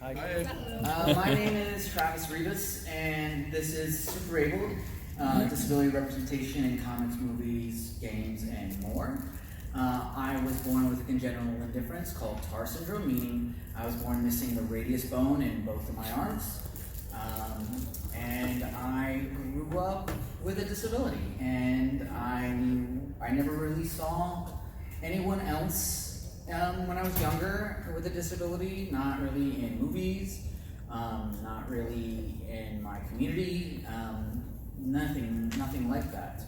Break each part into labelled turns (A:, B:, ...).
A: My name is Travis Rivas, and this is Super Able, disability representation in comics, movies, games, and more. I was born with a congenital limb difference called TAR syndrome, meaning I was born missing the radius bone in both of my arms. And I grew up with a disability, and I never really saw anyone else when I was younger with a disability, not really in movies, not really in my community, nothing like that.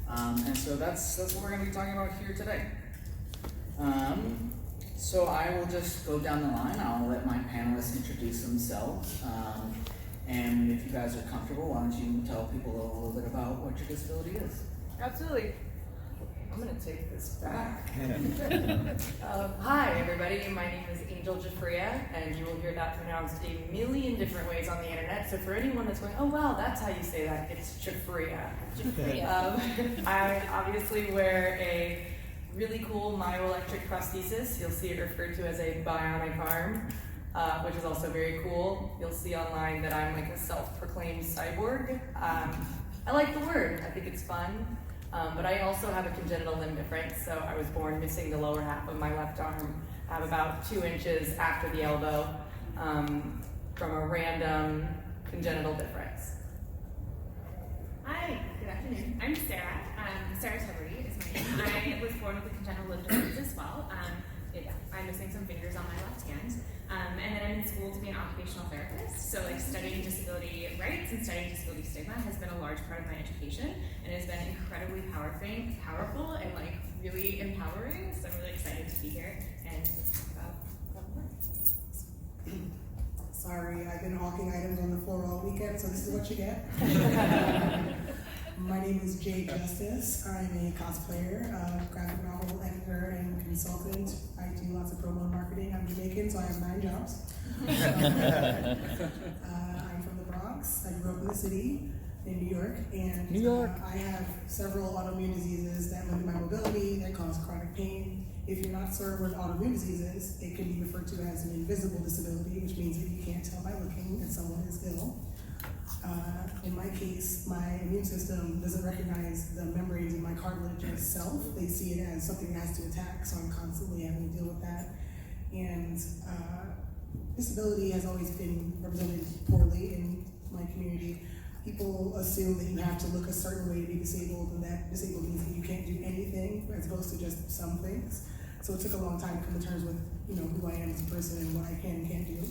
A: And so that's what we're going to be talking about here today. So I will just go down the line. I'll let my panelists introduce themselves. And if you guys are comfortable, why don't you tell people a little bit about what your disability is?
B: Absolutely. I'm going to take this back. Hi, everybody. My name is Giuffria, and you will hear that pronounced a million different ways on the internet. So for anyone that's going, oh, wow, that's how you say that, it's Giuffria. I obviously wear a really cool myoelectric prosthesis. You'll see it referred to as a bionic arm, which is also very cool. You'll see online that I'm like a self-proclaimed cyborg. I like the word. I think it's fun. But I also have a congenital limb difference, so I was born missing the lower half of my left arm. I have about 2 inches after the elbow from a random congenital difference.
C: Hi, good afternoon. I'm Sarah. Sarah Tuberty is my name. I was born with a congenital limb difference as well. I'm missing some fingers on my left hand. And then I'm in school to be an occupational therapist. So like studying disability rights and studying disability stigma has been a large part of my education and has been incredibly powerful and like really empowering. So I'm really excited to be here and talk about the work.
D: Sorry, I've been hawking items on the floor all weekend, so this is what you get. My name is Jay Justice. I'm a cosplayer, graphic novel editor, and consultant. I do lots of promo marketing. I'm Jamaican, so I have 9 jobs. I'm from the Bronx. I grew up in the city in New York, and I have several autoimmune diseases that limit my mobility, that cause chronic pain. If you're not served with autoimmune diseases, it can be referred to as an invisible disability, which means that you can't tell by looking that someone is ill. In my case, my immune system doesn't recognize the membranes in my cartilage as self. They see it as something that has to attack, so I'm constantly having to deal with that. And disability has always been represented poorly in my community. People assume that you have to look a certain way to be disabled, and that disabled means that you can't do anything, as opposed to just some things. So it took a long time to come to terms with, who I am as a person and what I can and can't do.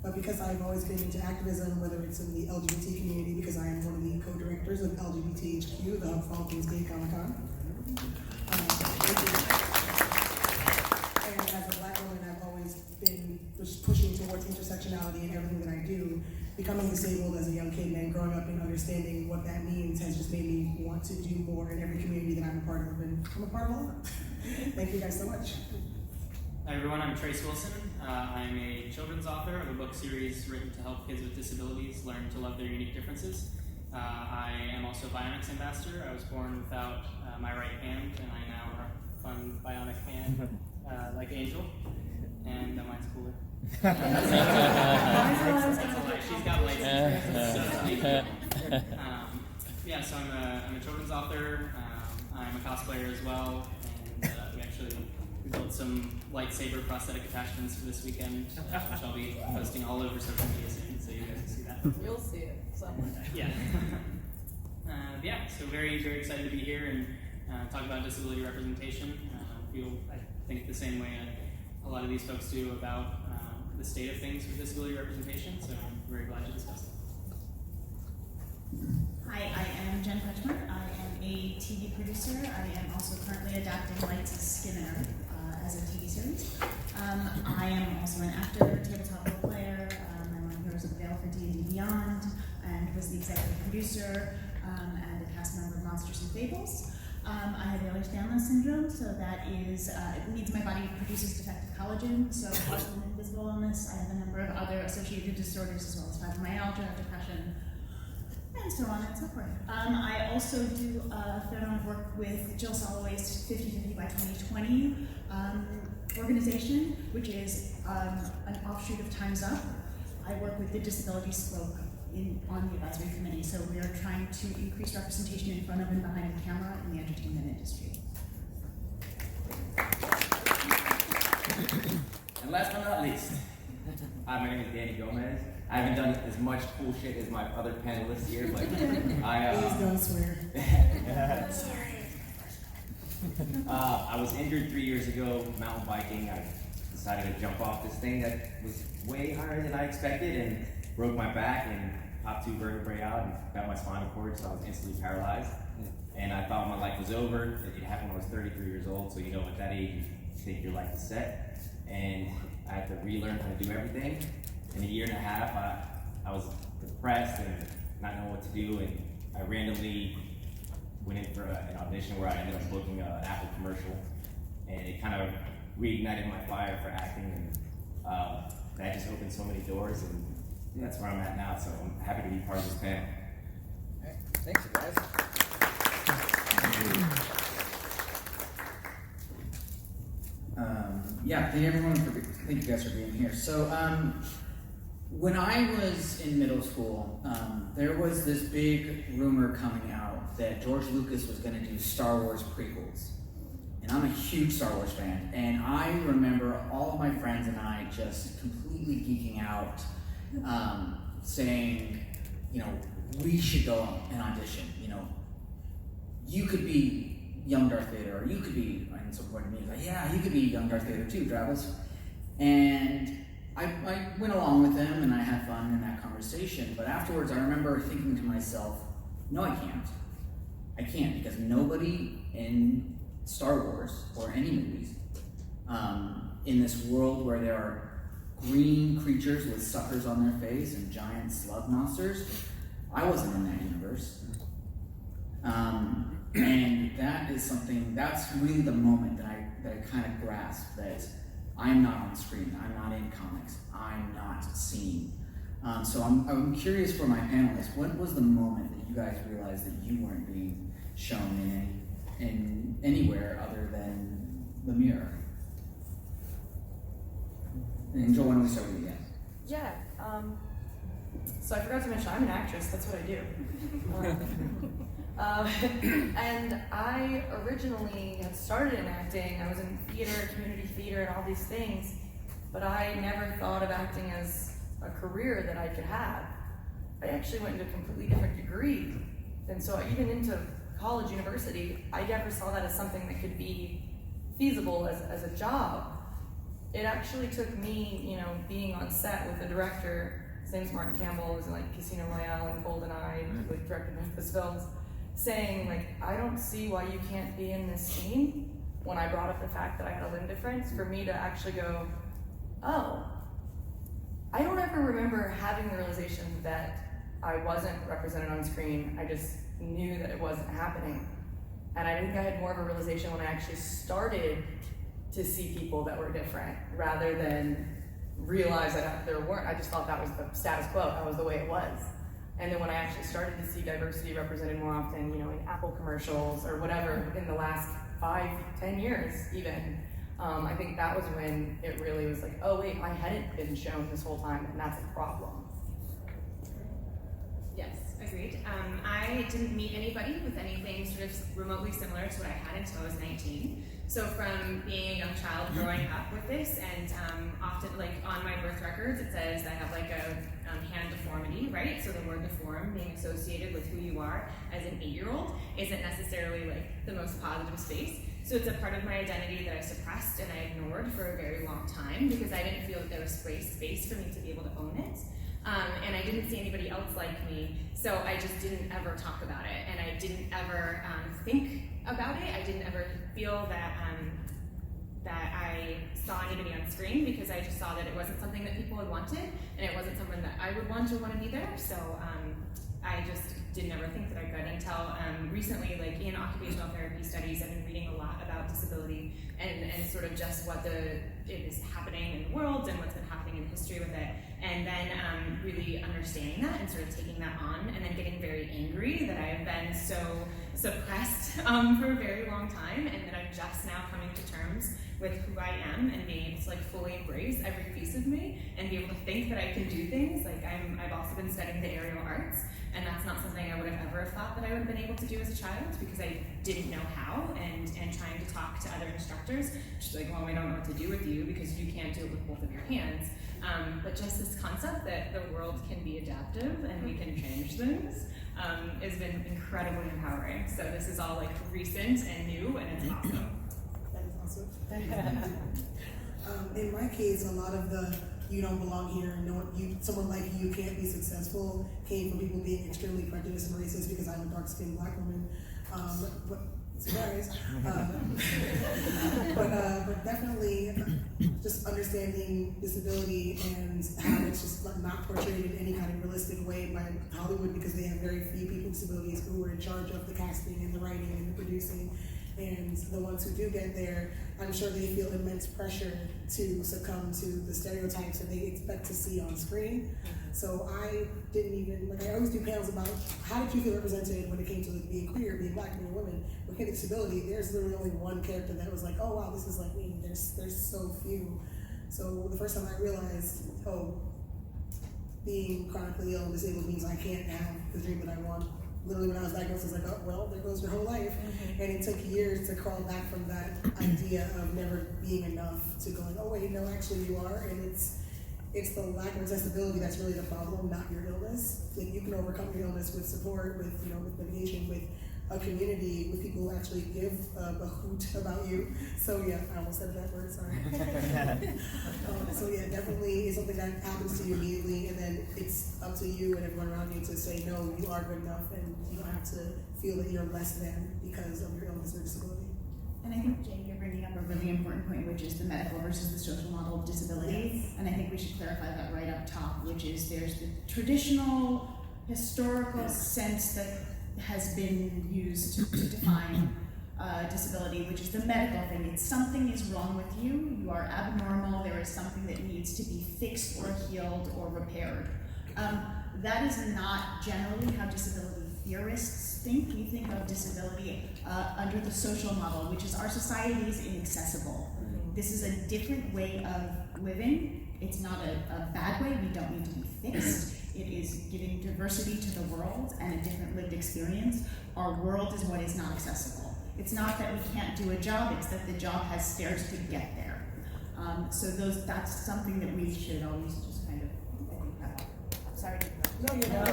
D: But because I've always been into activism, whether it's in the LGBT community, because I am one of the co-directors of LGBT HQ, the Hub for All Things Gay Comic-Con. And as a Black woman, I've always been pushing towards intersectionality in everything that I do. Becoming disabled as a young kid and growing up and understanding what that means has just made me want to do more in every community that I'm a part of, and I'm a part of all of them. Thank you guys so much.
E: Hi everyone, I'm Trace Wilson. I'm a children's author of a book series written to help kids with disabilities learn to love their unique differences. I am also a Bionics ambassador. I was born without my right hand, and I now have a fun bionic hand like Angel, and mine's cooler. She's got lights. So I'm a children's author. I'm a cosplayer as well, and we built some lightsaber prosthetic attachments for this weekend, which I'll be posting all over social media soon, so you guys can see that.
B: You'll see it somewhere.
E: So very, very excited to be here and talk about disability representation. I think the same way a lot of these folks do about the state of things with disability representation, so I'm very glad to discuss it.
F: Hi, I am Jennifer Kretchmer. I am a TV producer. I am also currently adapting Lights of Skinner as a TV series. I am also an actor, tabletop role player. I'm on Heroes of the Veil for D&D Beyond, and was the executive producer and a cast member of Monsters Fables. I have Ehlers-Danlos syndrome, so that is, it means my body produces defective collagen, so also an invisible illness. I have a number of other associated disorders as well as fibromyalgia, depression, and so on and so forth. I also do a fair amount of work with Jill Soloway's 50/50 by 2020 organization, which is an offshoot of Time's Up. I work with the Disabilities Spoke on the advisory committee, so we are trying to increase representation in front of and behind the camera in the entertainment industry.
G: And last but not least, hi, my name is Danny Gomez. I haven't done as much cool shit as my other panelists here, but
D: Please don't swear.
G: I was injured 3 years ago mountain biking. I decided to jump off this thing that was way higher than I expected and broke my back and popped 2 vertebrae out and got my spinal cord, so I was instantly paralyzed. And I thought my life was over. It happened when I was 33 years old, so you know at that age you think your life is set. And I had to relearn how to do everything. In a year and a half, I was depressed and not knowing what to do, and I randomly went in for an audition where I ended up booking an Apple commercial, and it kind of reignited my fire for acting, and that just opened so many doors, and that's where I'm at now, so I'm happy to be part of this panel.
A: All right. Thanks, you guys. Yeah, thank you guys for being here. So, when I was in middle school, there was this big rumor coming out that George Lucas was going to do Star Wars prequels. And I'm a huge Star Wars fan, and I remember all of my friends and I just completely geeking out, saying, you know, we should go and audition. You know, you could be young Darth Vader, or you could be, and some point to me, like, yeah, you could be young Darth Vader too, Travis. And I went along with them, and I had fun in that conversation. But afterwards, I remember thinking to myself, no, I can't. I can't, because nobody in Star Wars or any movies in this world where there are green creatures with suckers on their face and giant slug monsters, I wasn't in that universe. And that is something, that's really the moment that I kind of grasped that I'm not on screen, I'm not in comics, I'm not seen. So I'm curious for my panelists, what was the moment that you guys realized that you weren't being shown in anywhere other than the mirror? And Joel, why don't we start with you guys?
B: Yeah. So I forgot to mention, I'm an actress. That's what I do. And I originally had started in acting. I was in theater, community theater, and all these things. But I never thought of acting as a career that I could have. I actually went into a completely different degree. And so even into college, university, I never saw that as something that could be feasible as a job. It actually took me, you know, being on set with the director, his name's Martin Campbell, who's in like Casino Royale and GoldenEye, like directed Memphis films, saying like, I don't see why you can't be in this scene. When I brought up the fact that I had a limb difference, for me to actually go, oh, I don't ever remember having the realization that I wasn't represented on screen. I just knew that it wasn't happening. And I think I had more of a realization when I actually started to see people that were different, rather than realize that there weren't. I just thought that was the status quo, that was the way it was. And then when I actually started to see diversity represented more often, you know, in Apple commercials or whatever, in the last 5-10 years even, I think that was when it really was like, oh wait, I hadn't been shown this whole time, and that's a problem.
C: Yes, agreed. I didn't meet anybody with anything sort of remotely similar to what I had until I was 19. So from being a young child growing up with this, and often like on my birth records, it says I have like a hand deformity, right? So the word deform being associated with who you are as an 8-year-old isn't necessarily like the most positive space. So it's a part of my identity that I suppressed and I ignored for a very long time because I didn't feel that there was space for me to be able to own it. And I didn't see anybody else like me, so I just didn't ever talk about it, and I didn't ever think about it. I didn't ever feel that that I saw anybody on screen, because I just saw that it wasn't something that people had wanted, and it wasn't something that I would want or wanted either. So I just didn't ever think that I could until recently, like in occupational therapy studies, I've been reading a lot about disability and sort of just what is happening in the world and what's been happening in history with it. and then really understanding that and sort of taking that on, and then getting very angry that I have been so suppressed for a very long time, and that I'm just now coming to terms with who I am and being able to like fully embrace every piece of me and be able to think that I can do things. Like I've also been studying the aerial arts, and that's not something I would have ever thought that I would have been able to do as a child because I didn't know how, and trying to talk to other instructors, just like, well, we don't know what to do with you because you can't do it with both of your hands. But just this concept that the world can be adaptive and we can change things has been incredibly empowering. So this is all like recent and new, and it's awesome.
D: That is awesome. In my case, a lot of the "you don't belong here" and someone like you can't be successful came from people being extremely prejudiced and racist because I'm a dark-skinned Black woman. But surprise. But definitely just understanding disability and how it's just like not portrayed in any kind of realistic way by Hollywood because they have very few people with disabilities who are in charge of the casting and the writing and the producing. And the ones who do get there, I'm sure they feel immense pressure to succumb to the stereotypes that they expect to see on screen. So I didn't even, I always do panels about how did you feel represented when it came to being queer, being Black, being a woman. With disability, there's literally only one character that was like, oh wow, this is like me. There's so few. So the first time I realized, being chronically ill and disabled means I can't have the dream that I want. Literally when I was diagnosed, I was like, oh, well, there goes your whole life. And it took years to crawl back from that idea of never being enough to going, oh wait, no, actually you are. And it's the lack of accessibility that's really the problem, not your illness. Like you can overcome your illness with support, with medication, with a community, with people who actually give a hoot about you. So yeah, I almost said that word, sorry. So yeah, definitely is something that happens to you immediately, and then it's up to you and everyone around you to say, no, you are good enough, and you don't have to feel that you're less than because of your illness or disability.
F: And I think, Jane, you're bringing up a really important point, which is the medical versus the social model of disability.
D: Yes.
F: And I think we should clarify that right up top, which is there's the traditional historical sense that has been used to define disability, which is the medical thing. It's something is wrong with you, you are abnormal, there is something that needs to be fixed or healed or repaired. That is not generally how disability theorists think. We think of disability under the social model, which is our society is inaccessible. This is a different way of living. It's not a bad way, we don't need to be fixed. It is giving diversity to the world and a different lived experience. Our world is what is not accessible. It's not that we can't do a job, it's that the job has stairs to get there. So that's something that we should always just kind of, I think that. Sorry.
D: No, you're not.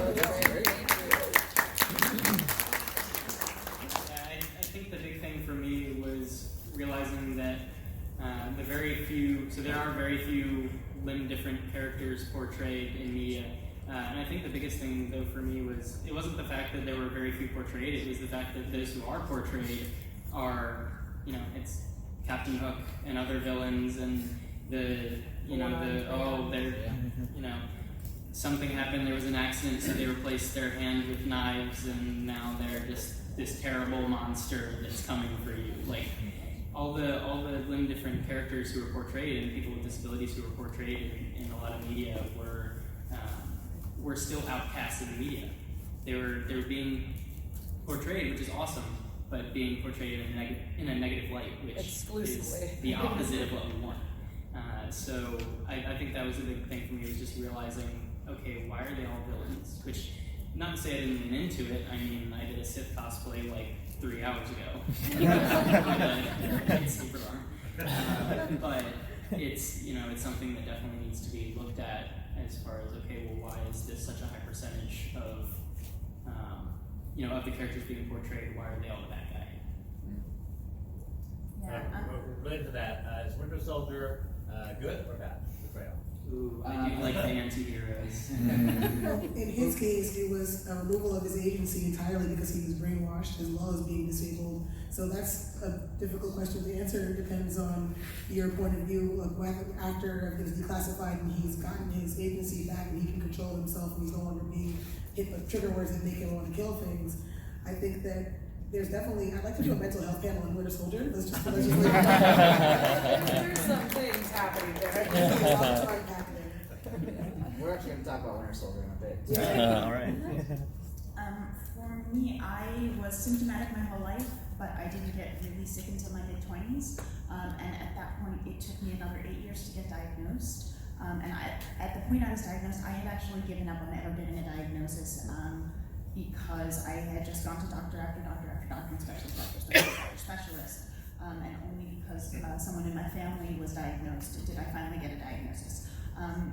E: I think the big thing for me was realizing that there are very few limb different characters portrayed in media. And I think the biggest thing, though, for me was, it wasn't the fact that there were very few portrayed, it was the fact that those who are portrayed are, it's Captain Hook and other villains, and something happened, there was an accident, so they replaced their hand with knives, and now they're just this terrible monster that's coming for you. Like, all the limb different characters who were portrayed, and people with disabilities who were portrayed in a lot of media were still outcast in the media. They were being portrayed, which is awesome, but being portrayed in a negative light, which is the opposite of what we want. So I think that was a big thing for me, was just realizing, okay, why are they all villains? Which, not to say I didn't lean into it, I mean, I did a Sith cosplay like 3 hours ago. It's super long. But it's something that definitely needs to be looked at as far as, okay, well, why is this such a high percentage of, of the characters being portrayed, why are they all the bad guy?
H: Related to that, is Winter Soldier good or bad? Portrayal.
E: Ooh, I do like the anti-heroes.
D: In his case, it was a removal of his agency entirely because he was brainwashed as well as being disabled. So that's a difficult question to answer. It depends on your point of view of whether after everything's declassified and he's gotten his agency back and he can control himself and he's no longer being hit with trigger words that make him want to kill things. I think that there's definitely, I'd like to do a mental health panel on Winter Soldier. Let's just
B: There's some things happening there.
D: There's a lot of time happening.
A: We're actually going to talk about Winter Soldier in a bit.
I: All right.
F: For me, I was symptomatic my whole life, but I didn't get really sick until my mid-20s. And at that point, it took me another 8 years to get diagnosed. At the point I was diagnosed, I had actually given up on ever getting a diagnosis because I had just gone to doctor after doctor after doctor and specialist after specialist after specialist. And only because someone in my family was diagnosed did I finally get a diagnosis.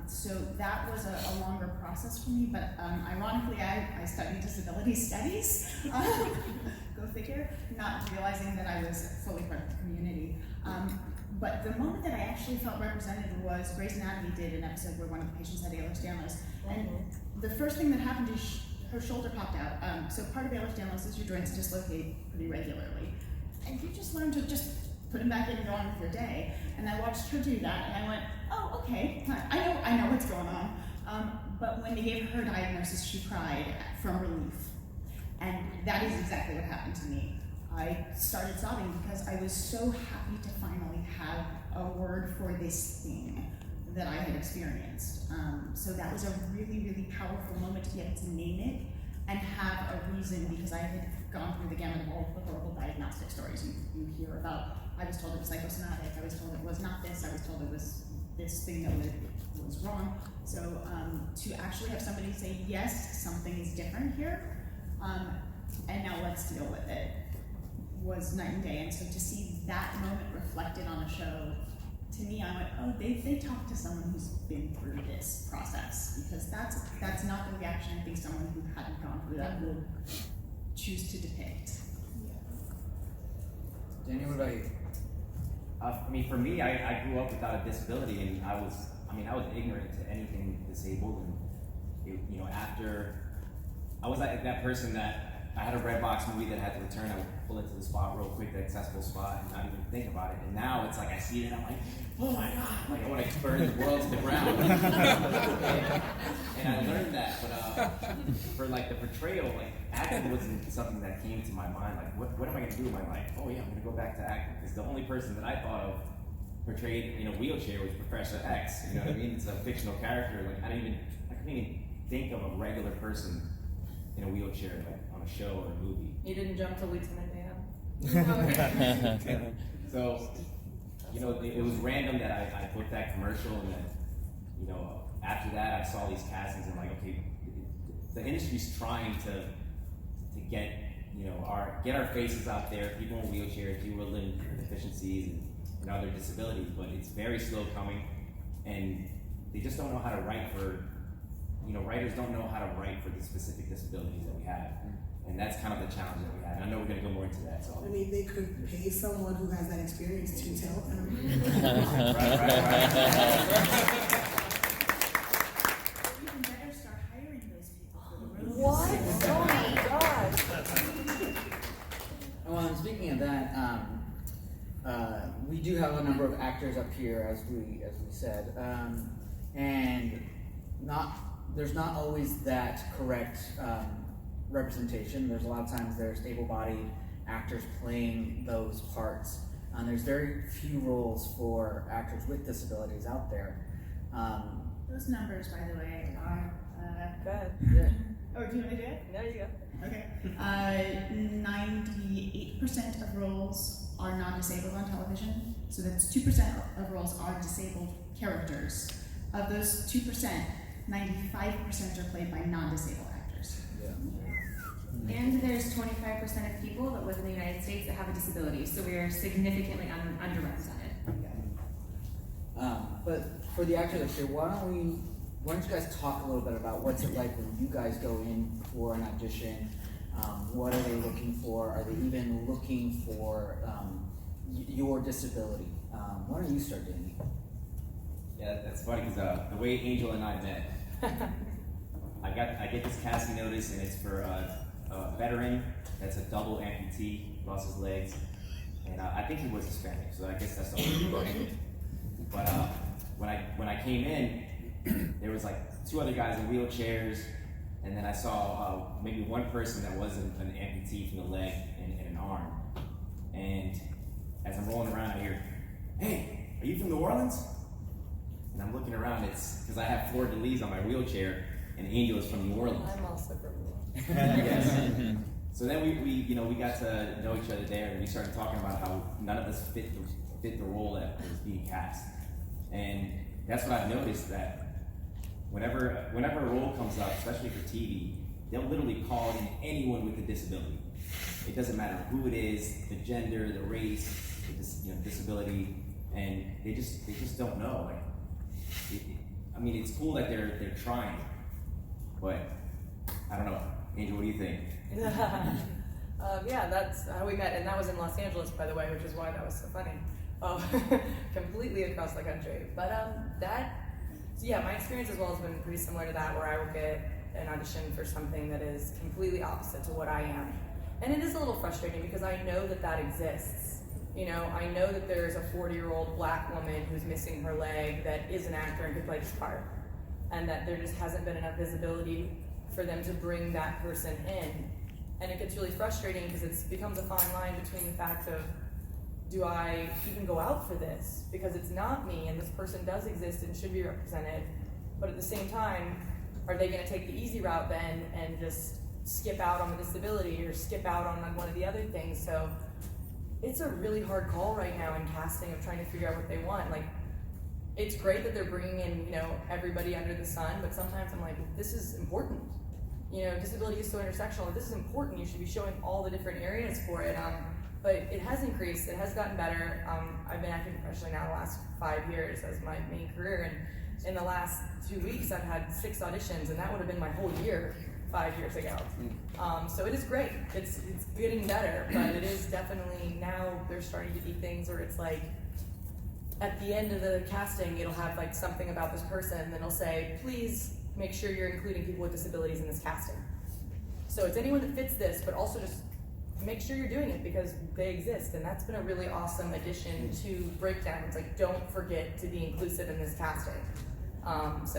F: So that was a longer process for me, but ironically, I studied disability studies, go figure, not realizing that I was fully part of the community. But the moment that I actually felt represented was Grey's Anatomy did an episode where one of the patients had Ehlers-Danlos, and the first thing that happened is her shoulder popped out. So part of Ehlers-Danlos is your joints dislocate pretty regularly, and you just learn to just put them back in and go on with your day. And I watched her do that, and I went, oh, okay, I know what's going on. But when they gave her diagnosis, she cried from relief. And that is exactly what happened to me. I started sobbing because I was so happy to finally have a word for this thing that I had experienced. So that was a really, really powerful moment to be able to name it and have a reason, because I had gone through the gamut of all the horrible diagnostic stories you hear about. I was told it was psychosomatic, I was told it was not this, I was told it was this thing that was wrong. So to actually have somebody say, yes, something is different here, and now let's deal with it, was night and day. And so to see that moment reflected on a show, to me, I went, oh, they talked to someone who's been through this process, because that's not the reaction I think someone who hadn't gone through that would choose to depict.
A: Daniel, what about you?
G: For me, I grew up without a disability, and I was ignorant to anything disabled, and after I was like that person that I had a red box movie that I had to return. I would pull it to the spot real quick, the accessible spot, and not even think about it. And now it's like I see it and I'm like, oh my god, like I want to burn the world to the ground. and I learned that, but for like the portrayal, like acting wasn't something that came to my mind. Like, what am I gonna do in my life? Oh yeah, I'm gonna go back to acting, because the only person that I thought of portrayed in a wheelchair was Professor X. You know what I mean? It's a fictional character. Like I couldn't even think of a regular person in a wheelchair, like on a show or a movie.
B: You didn't jump to Lieutenant Dan.
G: So, it was random that I booked that commercial, and then, after that I saw these castings and I'm like, okay, the industry's trying to get, get our faces out there, people in wheelchairs, people with living deficiencies and other disabilities, but it's very slow coming, and they just don't know how to write for, writers don't know how to write for the specific disabilities that we have. And that's kind of the challenge that we have. And I know we're going to go more into that. So
D: I mean, they could pay someone who has that experience to tell them.
G: right.
F: Even better, start hiring those people for the roles.
B: What? Oh my gosh.
A: Well, and speaking of that, we do have a number of actors up here, as we said, and there's not always that correct representation. There's a lot of times there's able-bodied actors playing those parts. There's very few roles for actors with disabilities out there.
F: Those numbers, by the way, are
B: Good.
A: Yeah.
F: Oh, do you want to do it?
B: There you go.
F: Okay. 98% of roles are non-disabled on television. So that's 2% of roles are disabled characters. Of those 2%, 95% are played by non-disabled actors.
C: And there's 25% of people that live in the United States that have a disability, so we are significantly underrepresented.
A: But for the actors up here, why don't you guys talk a little bit about what's it like when you guys go in for an audition? What are they looking for? Are they even looking for your disability? Why don't you start, Danny?
G: Yeah, that's funny, because the way Angel and I met, I get this casting notice, and it's for a veteran that's a double amputee, lost his legs, and I think he was Hispanic, so I guess that's the only thing. But when I came in, there was like 2 other guys in wheelchairs, and then I saw maybe one person that wasn't an amputee from the leg and an arm. And as I'm rolling around, I hear, "Hey, are you from New Orleans?" And I'm looking around, it's because I have fleur de lis on my wheelchair, and Angel is from New Orleans.
B: I'm also from New Orleans.
G: Yes. So then we got to know each other there, and we started talking about how none of us fit the role that was being cast. And that's what I've noticed, that whenever a role comes up, especially for TV, they'll literally call in anyone with a disability. It doesn't matter who it is, the gender, the race, the disability, and they just don't know. I mean, it's cool that they're trying, but I don't know. Angel, what do you think?
B: Yeah, that's how we met, and that was in Los Angeles, by the way, which is why that was so funny. Completely across the country. But my experience as well has been pretty similar to that, where I will get an audition for something that is completely opposite to what I am. And it is a little frustrating because I know that exists. You know, I know that there's a 40-year-old black woman who's missing her leg that is an actor and could play this part. And that there just hasn't been enough visibility for them to bring that person in. And it gets really frustrating because it becomes a fine line between the fact of, do I even go out for this? Because it's not me, and this person does exist and should be represented. But at the same time, are they gonna take the easy route then and just skip out on the disability or skip out on one of the other things? So it's a really hard call right now in casting of trying to figure out what they want. Like, it's great that they're bringing in, everybody under the sun, but sometimes I'm like, this is important. Disability is so intersectional. This is important. You should be showing all the different areas for it. But it has increased. It has gotten better. I've been acting professionally now the last 5 years as my main career, and in the last 2 weeks, I've had 6 auditions, and that would have been my whole year 5 years ago. So it is great. It's getting better, but it is definitely now there's starting to be things where it's like, at the end of the casting, it'll have like something about this person, and then it'll say, please make sure you're including people with disabilities in this casting. So it's anyone that fits this, but also just make sure you're doing it because they exist, and that's been a really awesome addition to Breakdowns. Like, don't forget to be inclusive in this casting. That's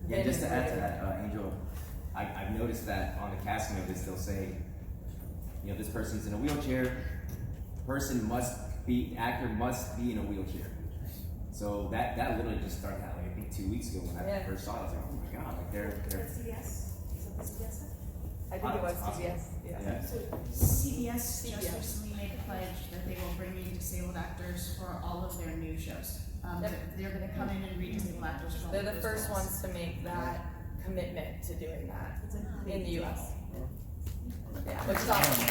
G: just to add to that, Angel, I've noticed that on the casting of this, they'll say, this person's in a wheelchair. Actor must be in a wheelchair. So that literally just started out, I think 2 weeks ago when I first saw it. I was like, oh my god, like they're
F: CBS? Is that the CBS?
B: I think it was CBS.
G: Yeah.
F: So CBS just recently made a pledge that they will bring in disabled actors for all of their new shows. They're going to come in and read disabled actors for all
B: They're
F: of
B: the
F: those
B: first
F: roles.
B: ones to make that commitment to doing that in the US. Yeah, which is
A: awesome.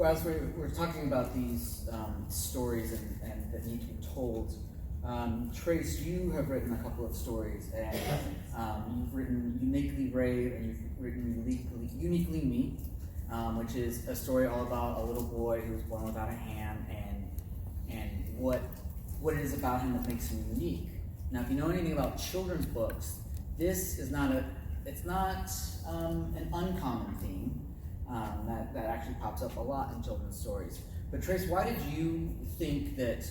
A: As we're talking about these stories and that need to be told, Trace, you have written a couple of stories, and you've written Uniquely Brave, and you've written Uniquely Me, which is a story all about a little boy who was born without a hand, and what it is about him that makes him unique. Now, if you know anything about children's books, this is not an uncommon theme that actually pops up a lot in children's stories. But Trace, why did you think that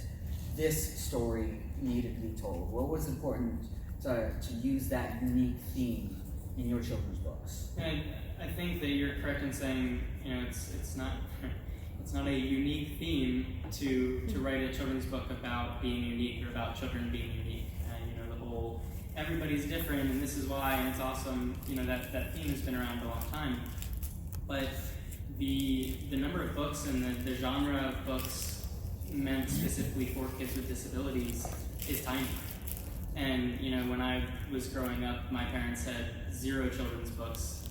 A: this story needed to be told? What was important to use that unique theme in your children's books?
E: And I think that you're correct in saying, it's not a unique theme to write a children's book about being unique or about children being unique. The whole everybody's different and this is why and it's awesome. That theme has been around a long time. But the number of books and the genre of books meant specifically for kids with disabilities is tiny. And when I was growing up, my parents had 0 children's books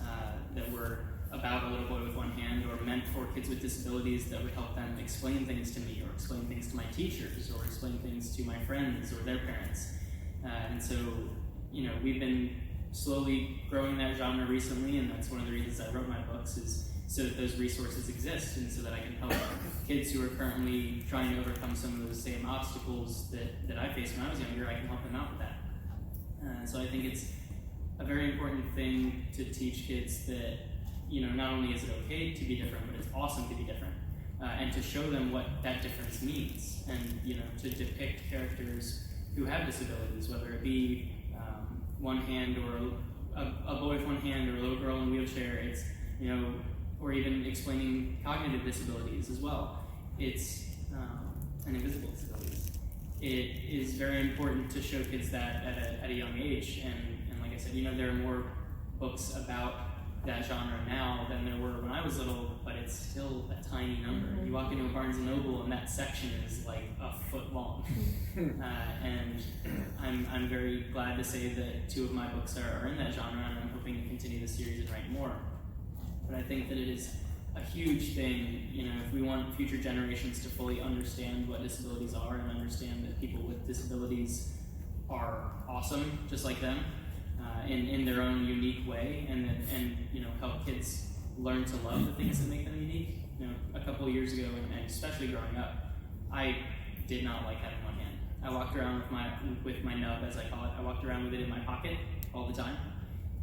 E: that were about a little boy with one hand or meant for kids with disabilities that would help them explain things to me or explain things to my teachers or explain things to my friends or their parents. And so, we've been slowly growing that genre recently, and that's one of the reasons I wrote my books is so that those resources exist and so that I can help kids who are currently trying to overcome some of those same obstacles that I faced when I was younger. I can help them out with that. So I think it's a very important thing to teach kids that, not only is it okay to be different, but it's awesome to be different. And to show them what that difference means and, to depict characters who have disabilities, whether it be one hand or a boy with one hand or a little girl in a wheelchair. It's, or even explaining cognitive disabilities as well. It's and invisible disabilities. It is very important to show kids that at a young age, and like I said, there are more books about that genre now than there were when I was little, but it's still a tiny number. You walk into a Barnes & Noble and that section is like a foot long. And I'm very glad to say that 2 of my books are in that genre, and I'm hoping to continue the series and write more. But I think that it is a huge thing, if we want future generations to fully understand what disabilities are and understand that people with disabilities are awesome, just like them, in their own unique way, and help kids learn to love the things that make them unique. A couple of years ago, and especially growing up, I did not like having one hand. I walked around with my nub, as I call it. I walked around with it in my pocket all the time.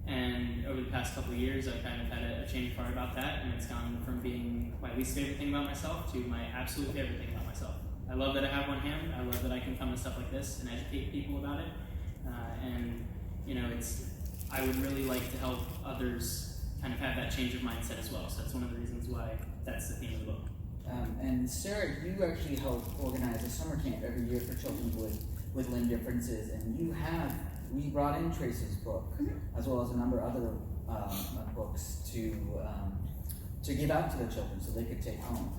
E: And over the past couple of years, I've kind of had a change of heart about that, and it's gone from being my least favorite thing about myself to my absolute favorite thing about myself. I love that I have one hand. I love that I can come to stuff like this and educate people about it. I would really like to help others kind of have that change of mindset as well. So that's one of the reasons why that's the theme of the book.
A: And Sarah, you actually help organize a summer camp every year for children with limb differences, and we brought in Trace's book, as well as a number of other books to give out to the children so they could take home.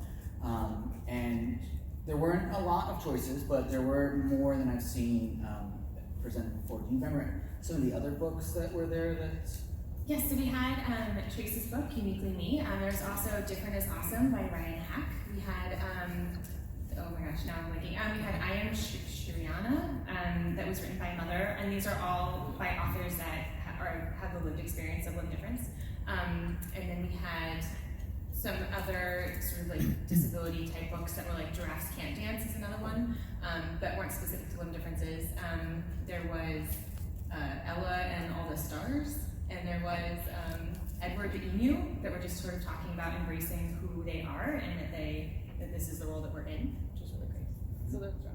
A: And there weren't a lot of choices, but there were more than I've seen presented before. Do you remember some of the other books that were there?
C: Yes, so we had Trace's book, Uniquely Me. There's also Different is Awesome by Ryan Hack. We had, oh my gosh, now I'm blanking. We had I Am Shriana, that was written by Mother, and these are all by authors that have the lived experience of limb difference. And then we had some other sort of like disability type books that were like Giraffes Can't Dance is another one, that weren't specific to limb differences. There was Ella and All the Stars, and there was Edward the Emu, that were just sort of talking about embracing who they are and that this is the world that we're in, which is really great. So those are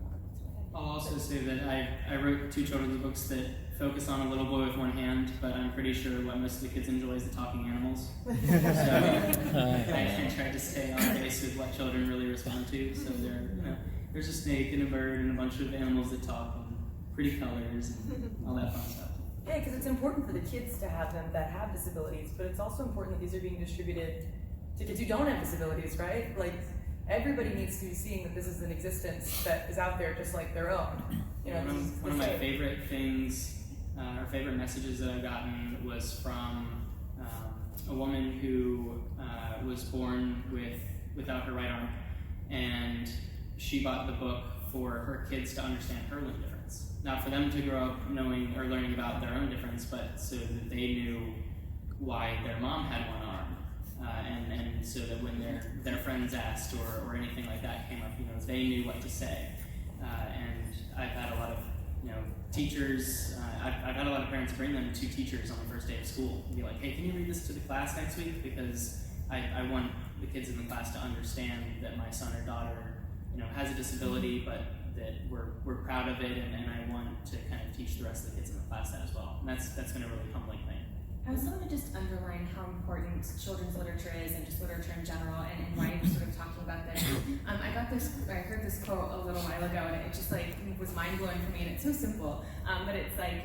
E: I'll also say that I wrote 2 children's books that focus on a little boy with one hand, but I'm pretty sure what most of the kids enjoy is the talking animals. So I tried to stay on base with what children really respond to. So there's a snake and a bird and a bunch of animals that talk and pretty colors and all that fun stuff.
B: Yeah, because it's important for the kids to have them that have disabilities, but it's also important that these are being distributed to kids who don't have disabilities, right? Like, everybody needs to be seeing that this is an existence that is out there just like their own.
E: One of my favorite things, or favorite messages that I've gotten was from a woman who was born without her right arm, and she bought the book for her kids to understand her limb difference. Not for them to grow up knowing or learning about their own difference, but so that they knew why their mom had one arm. And so that when their friends asked or anything like that came up, they knew what to say. And I've had a lot of teachers. I've had a lot of parents bring them to teachers on the first day of school and be like, "Hey, can you read this to the class next week? Because I want the kids in the class to understand that my son or daughter, has a disability, but that we're proud of it, and I want to kind of teach the rest of the kids in the class that as well." And that's been a really humbling thing.
C: I also want to just underline how important children's literature is, and just literature in general, and why you're sort of talking about this. I heard this quote a little while ago, and it just was mind blowing for me, and it's so simple. But it's like,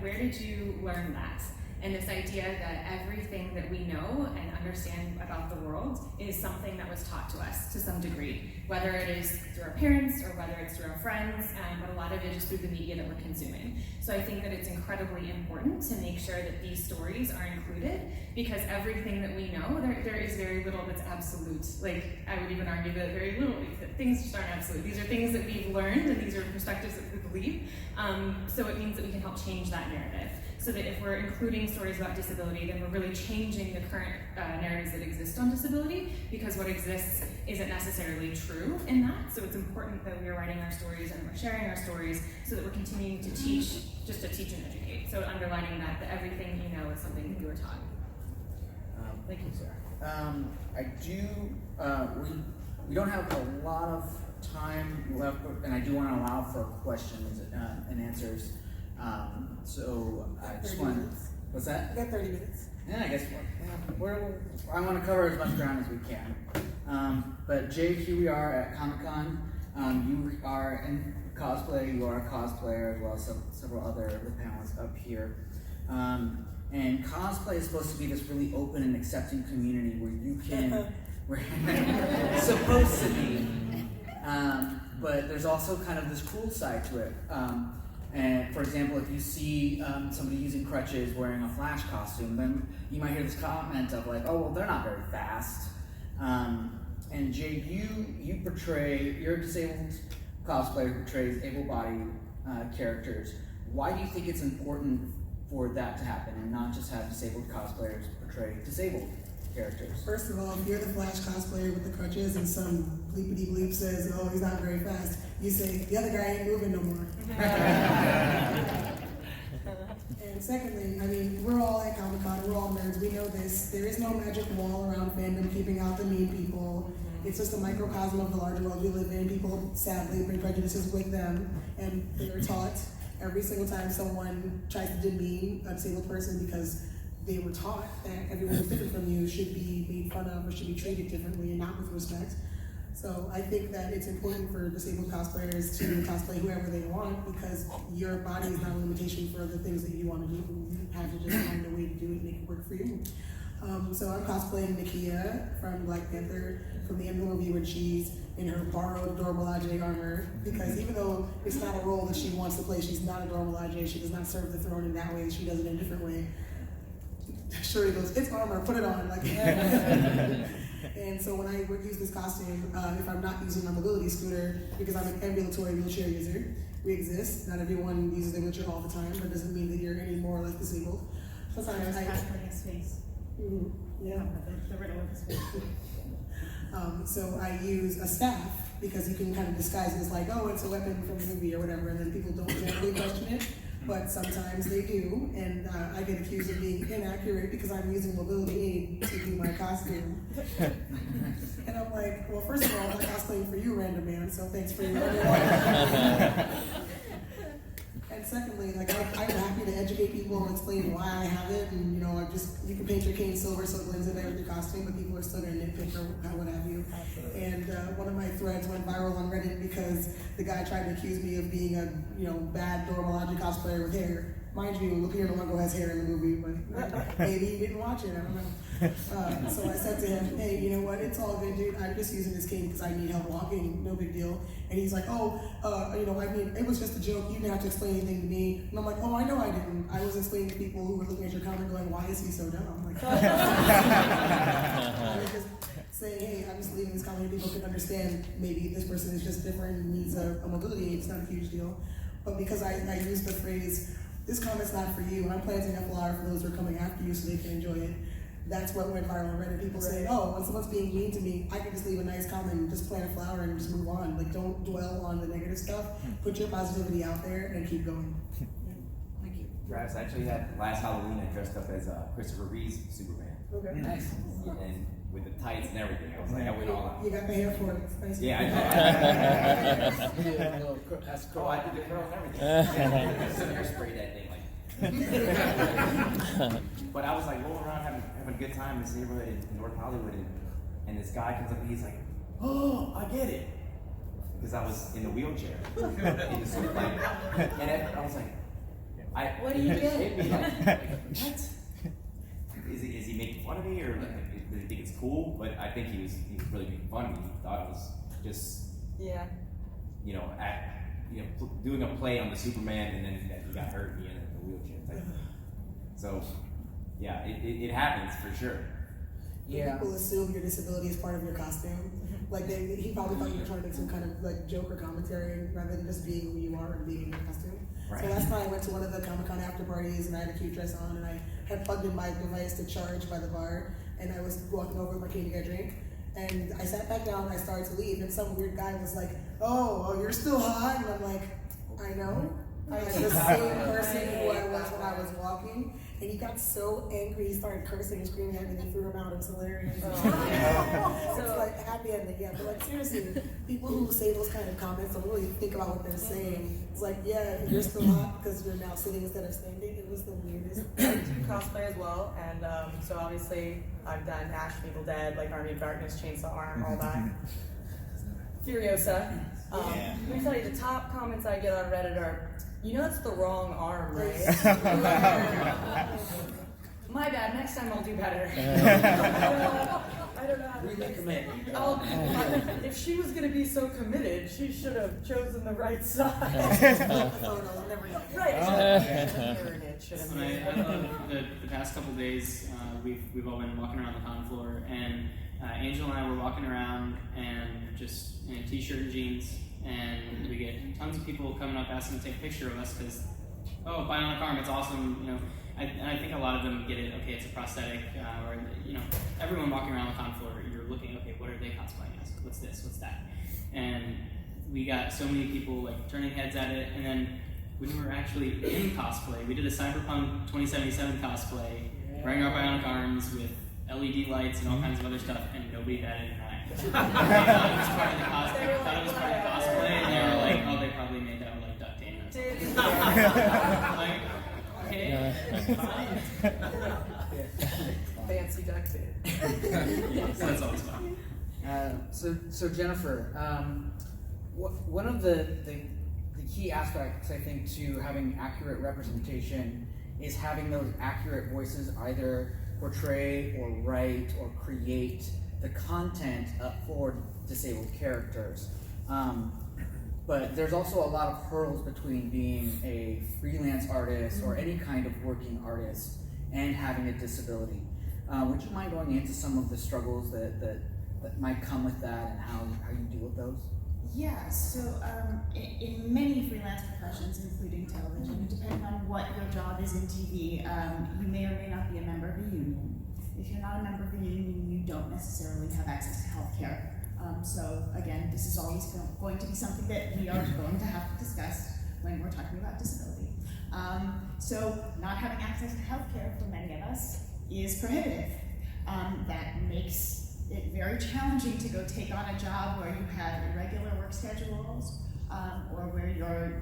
C: where did you learn that? And this idea that everything that we know and understand about the world is something that was taught to us to some degree, whether it is through our parents or whether it's through our friends, but a lot of it is through the media that we're consuming. So I think that it's incredibly important to make sure that these stories are included, because everything that we know, there is very little that's absolute. Like, I would even argue that very little, that things just aren't absolute. These are things that we've learned, and these are perspectives that we believe. So it means that we can help change that narrative. So that if we're including stories about disability, then we're really changing the current narratives that exist on disability, because what exists isn't necessarily true in that. So it's important that we're writing our stories and we're sharing our stories so that we're continuing to teach, just to teach and educate. So underlining that everything you know is something that you were taught.
A: Thank you, Sarah. We don't have a lot of time left, and I do want to allow for questions and answers. So I just want What's that?
D: We got 30 minutes.
A: Yeah, I guess I want to cover as much ground as we can. But Jake, here we are at Comic-Con. You are in cosplay. You are a cosplayer as well as several other of the panelists up here. And cosplay is supposed to be this really open and accepting community where you can, we're supposed to be. But there's also kind of this cool side to it. And for example, if you see somebody using crutches wearing a Flash costume, then you might hear this comment of like, oh, well, they're not very fast. And Jade, you're a disabled cosplayer who portrays able-bodied characters. Why do you think it's important for that to happen and not just have disabled cosplayers portray disabled characters?
D: First of all, if you're the Flash cosplayer with the crutches and some bleepity bleep says, oh, he's not very fast, you say, the other guy ain't moving no more. And secondly, I mean, we're all at Comic-Con, we're all nerds, we know this. There is no magic wall around fandom keeping out the mean people. It's just a microcosm of the larger world we live in. People sadly bring prejudices with them, and they're taught every single time someone tries to demean a disabled person because they were taught that everyone who's different from you should be made fun of or should be treated differently and not with respect. So I think that it's important for disabled cosplayers to cosplay whoever they want because your body is not a limitation for the things that you want to do. You have to just find a way to do it and make it work for you. So I'm cosplaying Nakia from Black Panther from the end of the movie when she's in her borrowed Dora Milaje armor, because even though it's not a role that she wants to play, she's not a Dora Milaje, she does not serve the throne in that way, she does it in a different way. Shuri goes, it's armor, put it on. Like, and so when I use this costume, if I'm not using my mobility scooter, because I'm an ambulatory wheelchair user, we exist. Not everyone uses their wheelchair all the time, but it doesn't mean that you're any more or less disabled. Sometimes I
F: cosplaying his face.
D: Yeah.
F: The riddle of his face.
D: So I use a staff because you can kind of disguise it as like, oh, it's a weapon from the movie or whatever, and then people don't generally question it, but sometimes they do, and I get accused of being inaccurate because I'm using mobility aid to do my costume. And I'm like, well, first of all, I'm not cosplaying for you, random man, so thanks for your And secondly, like I'm happy to educate people and explain why I have it, and you know, you can paint your cane silver so it blends in there with your costume, but people are still gonna nitpick or what have you. And one of my threads went viral on Reddit because the guy tried to accuse me of being a bad Dora Milaje cosplayer with hair. Mind you, Lupita Nyong'o has hair in the movie, but maybe he didn't watch it. I don't know. So I said to him, hey, you know what? It's all good, dude. I'm just using this cane because I need help walking. No big deal. And he's like, I mean, it was just a joke. You didn't have to explain anything to me. And I'm like, oh, I know I didn't. I was explaining to people who were looking at your comment going, why is he so dumb? Like, I was just saying, hey, I'm just leaving this comment. People can understand maybe this person is just different and needs a mobility aid. It's not a huge deal. But because I used the phrase, this comment's not for you, I'm planting a flower for those who are coming after you so they can enjoy it. That's what went viral on Reddit. People say, oh, when someone's being mean to me, I can just leave a nice comment and just plant a flower and just move on. Like, don't dwell on the negative stuff. Put your positivity out there and keep going. Thank you.
G: Travis, actually had last Halloween I dressed up as Christopher Reeve's Superman.
D: Okay.
A: Nice.
G: And with the tights and everything. I was like, I went all out.
D: You got the hair for it. It's nice.
G: Yeah, I know. Oh, I did the curl and everything. Some hairspray that thing, like. But I was like rolling around having a good time in this neighborhood in North Hollywood, and this guy comes up and he's like, "Oh, I get it," because I was in a wheelchair in the suit, like, and I was like,
B: What do you get?
G: Hit me like, what? Is he making fun of me, or like, does he think it's cool? But I think he was really making fun of me. He thought it was just doing a play on the Superman, and then he got hurt and he ended up in a wheelchair. Like, so, yeah, it happens for sure.
A: Yeah.
D: People assume your disability is part of your costume. Like he probably thought you were trying to make some kind of like joke or commentary rather than just being who you are and being in your costume.
G: Right.
D: So last night I went to one of the Comic-Con after parties and I had a cute dress on and I had plugged in my device to charge by the bar and I was walking over with my key to get a drink. And I sat back down and I started to leave and some weird guy was like, oh, you're still hot? And I'm like, I know. I had the same person who I was when I was walking, and he got so angry, he started cursing and screaming at me, and they threw him out. It was hilarious. So it's like happy ending, yeah. But like seriously, people who say those kind of comments don't really think about what they're saying. It's like, yeah, you're still hot because you're now sitting instead of standing. It was the weirdest.
B: I do cosplay as well, and so obviously I've done Ash from Evil Dead, like Army of Darkness, Chainsaw Arm, all that. Furiosa. Let me tell you, the top comments I get on Reddit are, you know, it's the wrong arm, right? My bad. Next time I'll do better. I don't know how to
A: Recommit.
B: If she was going to be so committed, she should have chosen the right side. Right.
E: I love the past couple days, we've all been walking around the con floor, and Angel and I were walking around and just in a t-shirt and jeans, and we get tons of people coming up asking to take a picture of us because, oh, bionic arm, it's awesome, you know. And I think a lot of them get it, okay, it's a prosthetic, or, you know, everyone walking around the con floor, you're looking, okay, what are they cosplaying as? What's this? What's that? And we got so many people like turning heads at it, and then when we were actually in cosplay, we did a Cyberpunk 2077 cosplay, wearing our bionic arms with LED lights and all kinds of other stuff, and nobody batted an eye. They thought it was part of the cosplay, and they were like, oh, they probably made that with like duct tape. Like, okay,
B: Fancy duct tape.
E: so that's always fun.
A: So Jennifer, one of the key aspects, I think, to having accurate representation is having those accurate voices either portray or write or create the content for disabled characters. But there's also a lot of hurdles between being a freelance artist or any kind of working artist and having a disability. Would you mind going into some of the struggles that might come with that and how you deal with those?
F: Yeah, so in many freelance professions, including television, depending on what your job is in TV, you may or may not be a member of a union. If you're not a member of a union, you don't necessarily have access to health care. So again, this is always going to be something that we are going to have to discuss when we're talking about disability. So not having access to health care for many of us is prohibitive. That makes it very challenging to go take on a job where you have irregular work schedules, or where you're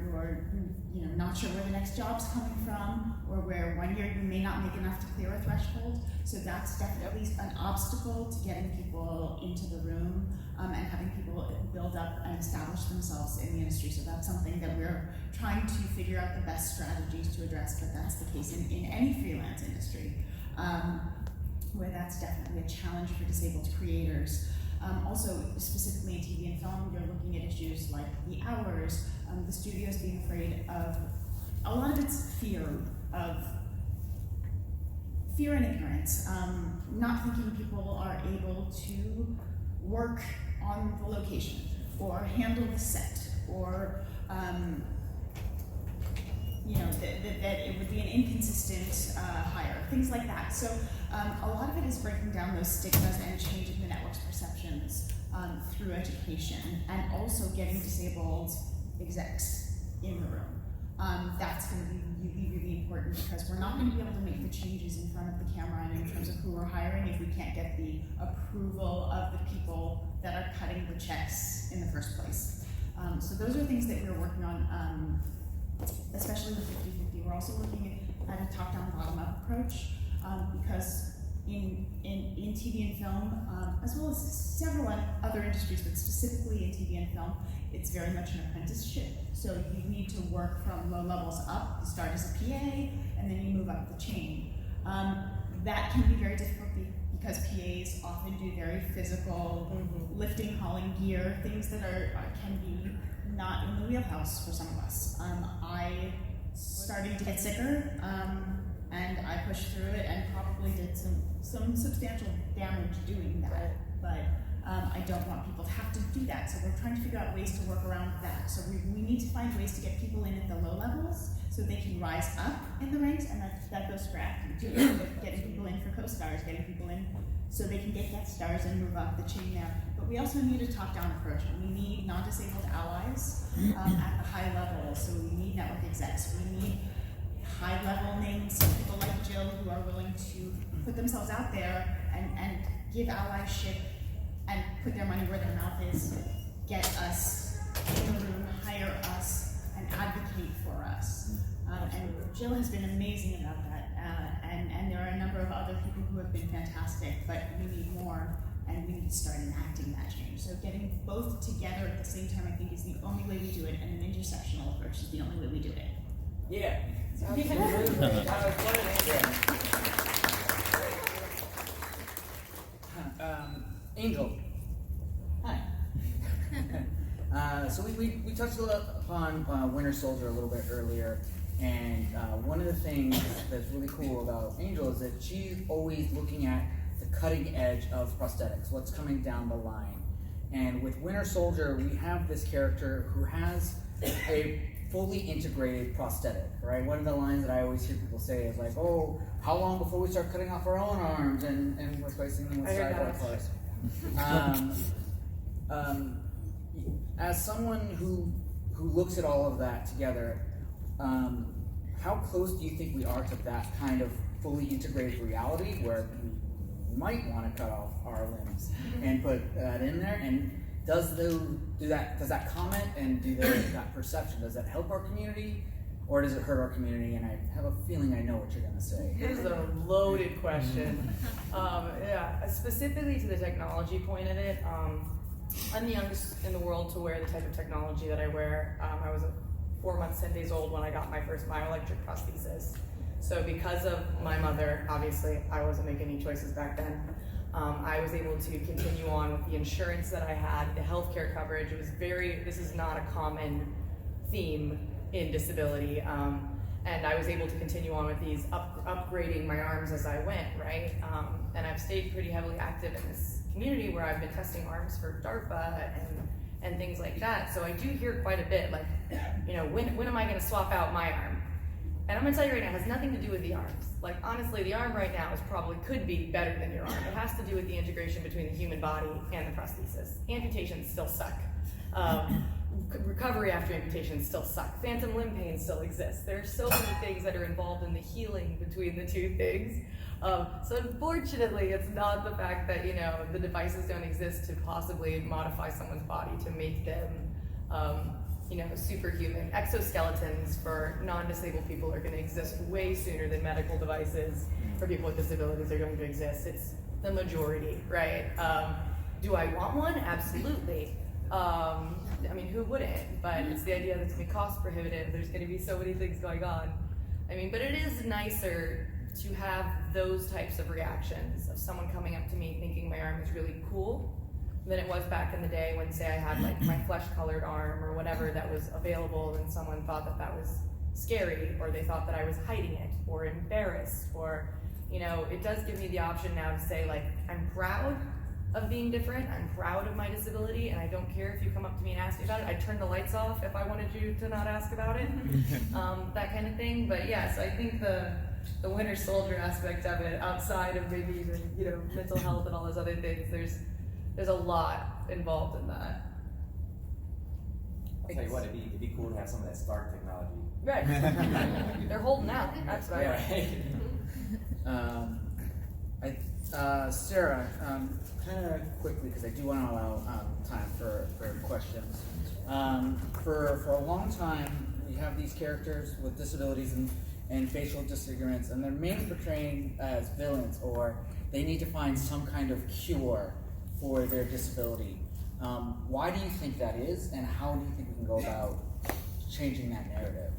F: not sure where the next job's coming from, or where 1 year you may not make enough to clear a threshold. So that's definitely an obstacle to getting people into the room and having people build up and establish themselves in the industry. So that's something that we're trying to figure out the best strategies to address, but that's the case in any freelance industry. Where that's definitely a challenge for disabled creators. Also, specifically in TV and film, you're looking at issues like the hours, the studios being afraid of, a lot of it's fear and ignorance, not thinking people are able to work on the location, or handle the set, or that it would be an inconsistent hire, things like that. So a lot of it is breaking down those stigmas and changing the network's perceptions through education, and also getting disabled execs in the room. That's going to be really, really important, because we're not going to be able to make the changes in front of the camera and in terms of who we're hiring if we can't get the approval of the people that are cutting the checks in the first place. So those are things that we're working on, especially with 50/50. We're also looking at a top-down, bottom-up approach, because in TV and film, as well as several other industries, but specifically in TV and film, it's very much an apprenticeship. So you need to work from low levels up. You start as a PA, and then you move up the chain. That can be very difficult because PAs often do very physical, lifting, hauling gear, things that can be not in the wheelhouse for some of us. I started to get sicker, and I pushed through it and probably did some substantial damage doing that. But I don't want people to have to do that, so we're trying to figure out ways to work around that. So we need to find ways to get people in at the low levels so they can rise up in the ranks, and that goes for acting too. Getting people in for co-stars, getting people in so they can get guest stars and move up the chain there. But we also need a top-down approach. We need non-disabled allies at the high level. So we need network execs. We need high-level names, people like Jill who are willing to put themselves out there and give allyship and put their money where their mouth is, get us in the room, hire us, and advocate for us. And Jill has been amazing about that. And there are a number of other people who have been fantastic, but we need more, and we need to start enacting that change. So getting both together at the same time, I think, is the only way we do it, and an intersectional approach is the only way we do it.
A: Yeah. Angel. Hi. So we touched upon Winter Soldier a little bit earlier, and one of the things that's really cool about Angel is that she's always looking at the cutting edge of prosthetics, what's coming down the line. And with Winter Soldier, we have this character who has a fully integrated prosthetic, right? One of the lines that I always hear people say is like, oh, how long before we start cutting off our own arms and replacing them with cyborg parts? As someone who looks at all of that together, how close do you think we are to that kind of fully integrated reality where we might want to cut off our limbs and put that in there? And does that comment and that perception, does that help our community or does it hurt our community? And I have a feeling I know what you're going to say.
B: This is a loaded question. Specifically to the technology point of it, I'm the youngest in the world to wear the type of technology that I wear. I was 4 months, 10 days old when I got my first myoelectric prosthesis. So because of my mother, obviously, I wasn't making any choices back then. I was able to continue on with the insurance that I had, the healthcare coverage. This is not a common theme in disability. And I was able to continue on with these upgrading my arms as I went, right? And I've stayed pretty heavily active in this community where I've been testing arms for DARPA and things like that. So I do hear quite a bit, like, when am I gonna swap out my arm? And I'm gonna tell you right now, it has nothing to do with the arms. Like, honestly, the arm right now could be better than your arm. It has to do with the integration between the human body and the prosthesis. Amputations still suck. Recovery after amputations still suck. Phantom limb pain still exists. There are so many things that are involved in the healing between the two things. So unfortunately, it's not the fact that, the devices don't exist to possibly modify someone's body to make them, superhuman. Exoskeletons for non-disabled people are going to exist way sooner than medical devices for people with disabilities are going to exist. It's the majority, right? Do I want one? Absolutely. Who wouldn't? But it's the idea that it's going to be cost prohibitive. There's going to be so many things going on. But it is nicer to have those types of reactions of someone coming up to me thinking my arm is really cool than it was back in the day when, say, I had like my flesh-colored arm or whatever that was available and someone thought that was scary, or they thought that I was hiding it or embarrassed, or, it does give me the option now to say, like, I'm proud of being different, I'm proud of my disability, and I don't care if you come up to me and ask me about it. I'd turn the lights off if I wanted you to not ask about it, that kind of thing. But yes, I think the Winter Soldier aspect of it, outside of maybe even, mental health and all those other things, there's a lot involved in that.
G: I'll tell you what, it'd be cool to have some of that Stark technology.
B: Right. They're holding out. That's right.
A: Sarah, kind of quickly, because I do want to allow time for questions. For a long time, we have these characters with disabilities and facial disfigurements, and they're mainly portrayed as villains, or they need to find some kind of cure for their disability. Why do you think that is, and how do you think we can go about changing that narrative?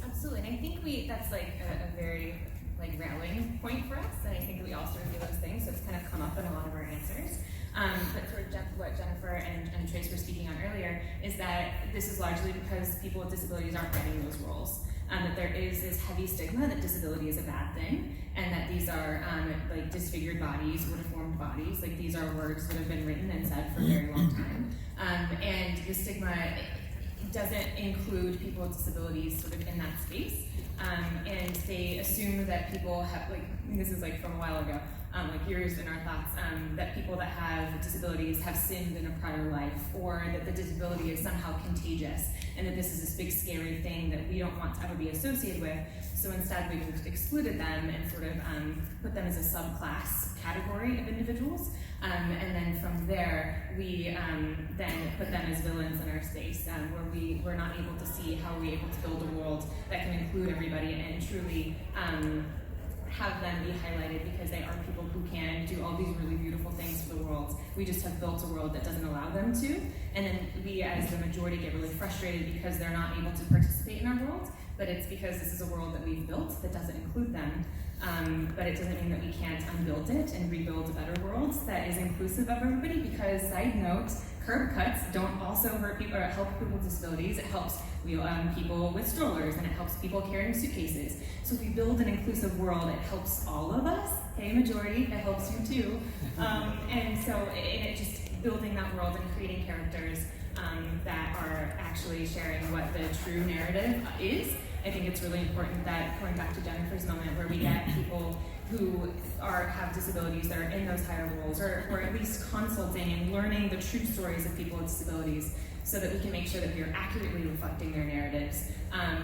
C: Absolutely, and I think that's like a very like rallying point for us, and I think that we all sort of do those things, so it's kind of come up in a lot of our answers. But sort of what Jennifer and Trace were speaking on earlier is that this is largely because people with disabilities aren't getting those roles. That there is this heavy stigma that disability is a bad thing, and that these are like disfigured bodies or deformed bodies. Like these are words that have been written and said for a very long time. And the stigma doesn't include people with disabilities sort of in that space. And they assume that people have, like, this is like from a while ago, like years in our thoughts, that people that have disabilities have sinned in a prior life, or that the disability is somehow contagious, and that this is this big scary thing that we don't want to ever be associated with. So instead we've excluded them and sort of put them as a subclass category of individuals. And then from there, we then put them as villains in our space, where we're not able to see how we're able to build a world that can include everybody and truly have them be highlighted, because they are people who can do all these really beautiful things for the world. We just have built a world that doesn't allow them to, and then we as the majority get really frustrated because they're not able to participate in our world, but it's because this is a world that we've built that doesn't include them. But it doesn't mean that we can't unbuild it and rebuild a better world that is inclusive of everybody, because, side note, curb cuts don't also hurt people or help people with disabilities. It helps people with strollers, and it helps people carrying suitcases. So if we build an inclusive world, it helps all of us. Hey, majority, it helps you too. And so it just building that world and creating characters that are actually sharing what the true narrative is. I think it's really important that, going back to Jennifer's moment, where we get people who have disabilities that are in those higher roles, or at least consulting and learning the true stories of people with disabilities, so that we can make sure that we are accurately reflecting their narratives,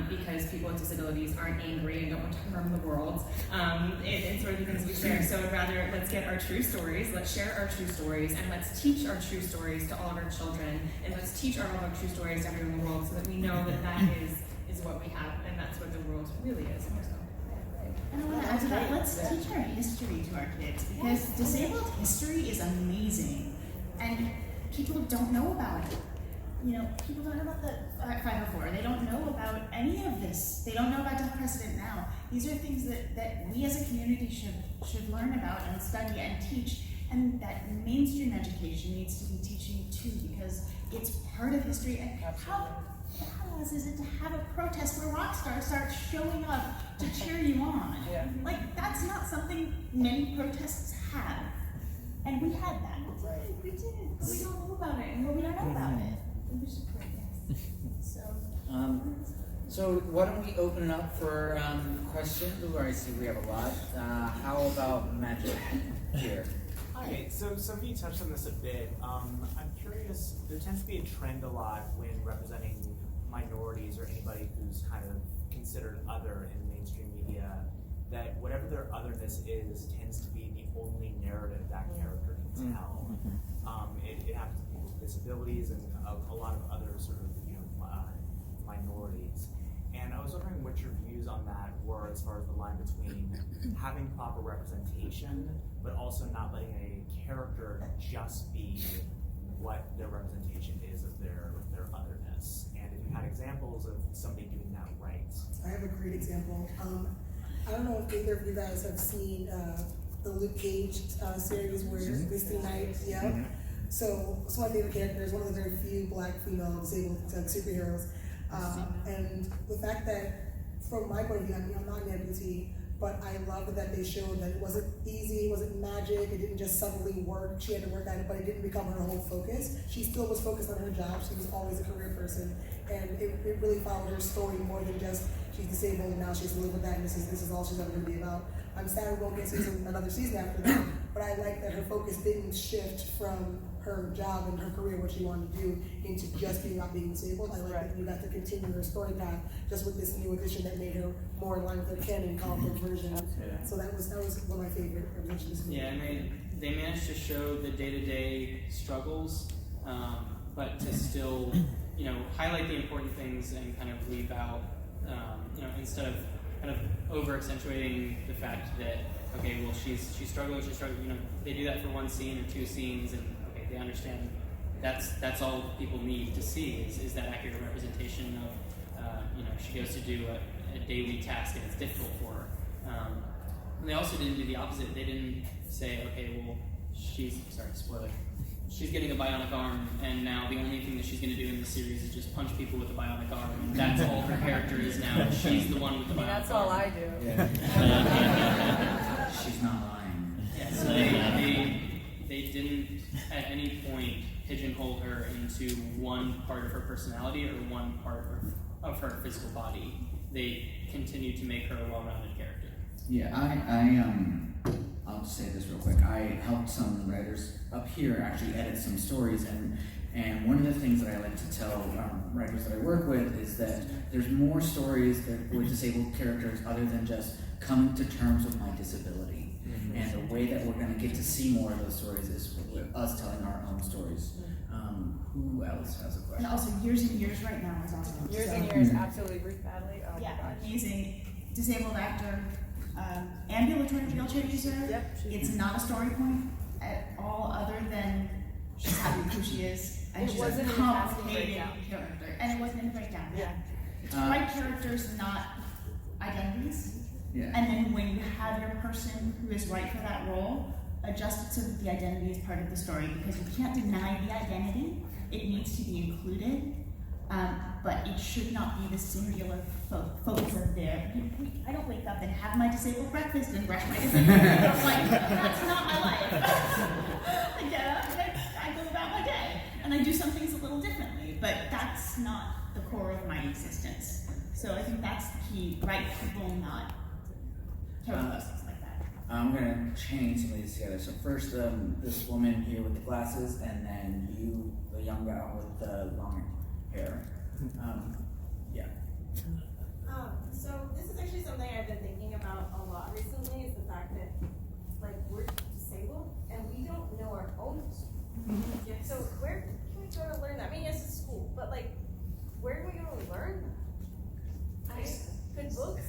C: because people with disabilities aren't angry and don't want to harm the world, and sort of the things we share. So rather, let's get our true stories, let's share our true stories, and let's teach our true stories to all of our children, and let's teach all of our true stories to everyone in the world, so that we know that that is what we have, and that's what the world really is.
F: And I want to add to that, let's teach our history to our kids, because disabled history is amazing, and people don't know about it. People don't know about the 504, they don't know about any of this. They don't know about death precedent now. These are things that we as a community should learn about and study and teach, and that mainstream education needs to be teaching too, because it's part of history. And how badass is it to have a protest where rock stars start showing up to cheer you on?
A: Yeah.
F: Like, that's not something many protests have. And we had that. We did. But we don't know about it. Well, we don't know about it. And we should pray, yes.
A: So why don't we open it up for questions? Ooh, I see we have a lot. How about magic here?
I: Hi, so some of you touched on this a bit. I'm curious, there tends to be a trend a lot when representing minorities or anybody who's kind of considered other in mainstream media, that whatever their otherness is tends to be the only narrative that character can tell. It happens to people with disabilities and a lot of other sort of minorities. And I was wondering what your views on that were, as far as the line between having proper representation, but also not letting a character just be what their representation is of their otherness. And if you had examples of somebody doing that right.
D: I have a great example. I don't know if either of you guys have seen the Luke Cage series where Misty Knight, So my favorite character is one of the very few black female disabled superheroes. And the fact that, from my point of view, I'm not an amputee, but I loved that they showed that it wasn't easy, it wasn't magic, it didn't just suddenly work. She had to work at it, but it didn't become her whole focus. She still was focused on her job. She was always a career person, and it really followed her story more than just she's disabled and now she has to live with that, and this is all she's ever going to be about. I'm sad we won't get another season after that, but I like that her focus didn't shift from her job and her career, what she wanted to do, into just being about being disabled. I like that we got to continue her story path just with this new addition that made her more in line with her canon comic book version. So that was one of my favorite additions.
E: Yeah, and they managed to show the day-to-day struggles, but to still, highlight the important things and kind of leave out, instead of kind of over-accentuating the fact that, okay, well, she's struggling, they do that for one scene or two scenes, and okay, they understand that's all people need to see is that accurate representation of, she goes to do a daily task and it's difficult for her. And they also didn't do the opposite. They didn't say, okay, well, spoiler. She's getting a bionic arm, and now the only thing that she's going to do in the series is just punch people with a bionic arm, and that's all her character is now. She's the one with the bionic arm.
B: That's all I do.
A: Yeah. She's not lying.
E: Yeah, so they didn't at any point pigeonhole her into one part of her personality or one part of her physical body. They continued to make her a well-rounded character.
A: Yeah, I'll just say this real quick. I helped some writers up here actually edit some stories, and one of the things that I like to tell writers that I work with is that there's more stories that with disabled characters other than just coming to terms with my disability. Mm-hmm. And the way that we're going to get to see more of those stories is with us telling our own stories. Who else has a question?
F: And also, Years and Years right now is awesome.
B: Years and Years, absolutely. Ruth Badley. Oh
F: Yeah,
B: my gosh.
F: amazing disabled actor, ambulatory wheelchair user.
B: Yep.
F: It's not a story point at all, other than she's happy with who she is, and
B: It
F: she's
B: wasn't
F: a
B: in the casting
F: complicated
B: breakdown.
F: character, and it wasn't in the breakdown.
B: Yeah.
F: It's right characters, not identities.
A: Yeah.
F: And then when you have your person who is right for that role, adjust it so that the identity is part of the story, because you can't deny the identity. It needs to be included, but it should not be the singular focus of their. I don't wake up and have my disabled breakfast and brush my disabled teeth. Like, that's not my life. I get up and I go about my day, and I do some things a little differently, but that's not the core of my existence. So I think that's the key, right people, not characteristics like that.
A: I'm gonna chain some of these together. So first, this woman here with the glasses, and then you, the young gal with the long hair. Yeah.
J: So this is actually something I've been thinking about a lot recently, is the fact that, like, we're disabled and we don't know our own history. So where can we go to learn that? I mean, yes, it's school, but like, where do we go to learn that? Good books?